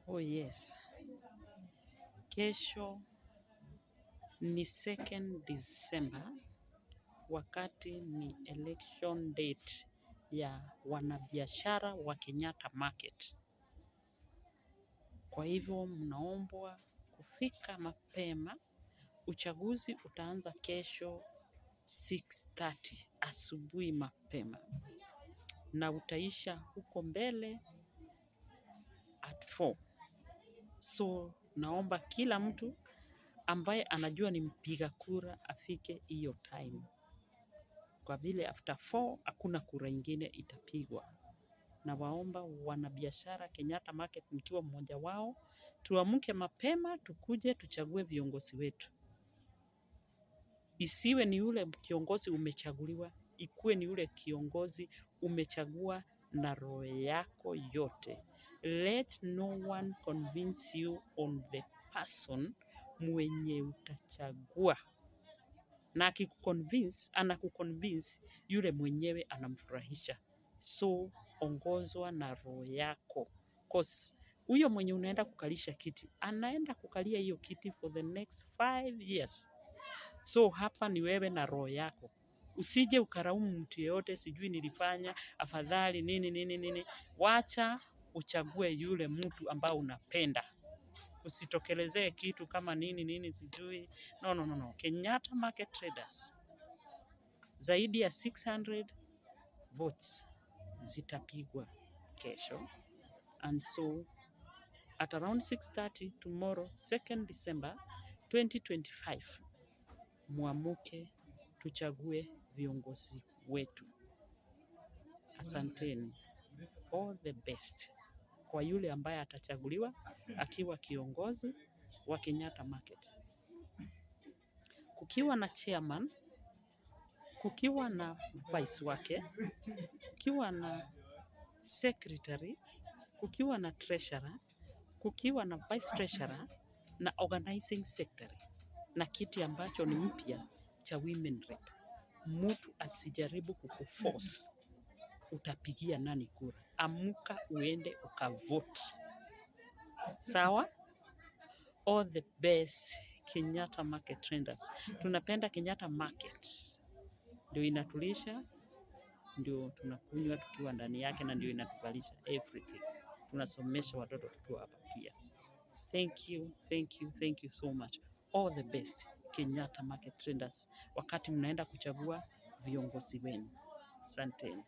Oh yes, kesho ni 2nd December, wakati ni election date ya wanabiashara wa Kenyatta Market. Kwa hivyo mnaombwa kufika mapema. Uchaguzi utaanza kesho 6:30 asubuhi mapema, na utaisha huko mbele at 4. So naomba kila mtu ambaye anajua ni mpiga kura afike hiyo time, kwa vile after 4 hakuna kura ingine itapigwa. Na waomba wanabiashara Kenyatta Market, mkiwa mmoja wao, tuamke mapema tukuje tuchague viongozi wetu. Isiwe ni ule kiongozi umechaguliwa, ikuwe ni ule kiongozi umechagua na roho yako yote. Let no one convince you on the person mwenye utachagua. Na anakuconvince yule mwenyewe anamfurahisha. So ongozwa na roho yako. Cause huyo mwenye unaenda kukalisha kiti, anaenda kukalia hiyo kiti for the next 5 years. So hapa ni wewe na roho yako. Usije ukaraumu mtu yeyote, sijui nilifanya afadhali nini. Wacha uchague yule mtu ambao unapenda. Usitokelezee kitu kama nini sijui. No. Kenyatta Market Traders, zaidi ya 600 votes zitapigwa kesho. And so at around 6:30 tomorrow, 2nd December 2025, muamuke tuchague viongozi wetu. Asanteni. All the best kwa yule ambaye atachaguliwa akiwa kiongozi wa Kenyatta Market. Kukiwa na chairman, kukiwa na vice wake, kukiwa na secretary, kukiwa na treasurer, kukiwa na vice treasurer na organizing secretary, na kiti ambacho ni mpya cha women rep. Mtu asijaribu kukuforce utapigia nani kura. Amuka uende ukavote. Sawa? All the best Kenyatta Market Traders. Tunapenda Kenyatta Market. Ndio inatulisha, ndio tunakunywa tukiwa ndani yake, na ndio inatuvalisha everything. Tunasomesha watoto tukiwa hapa pia. Thank you so much. All the best Kenyatta Market Traders, wakati mnaenda kuchagua viongozi wenu. Asanteni.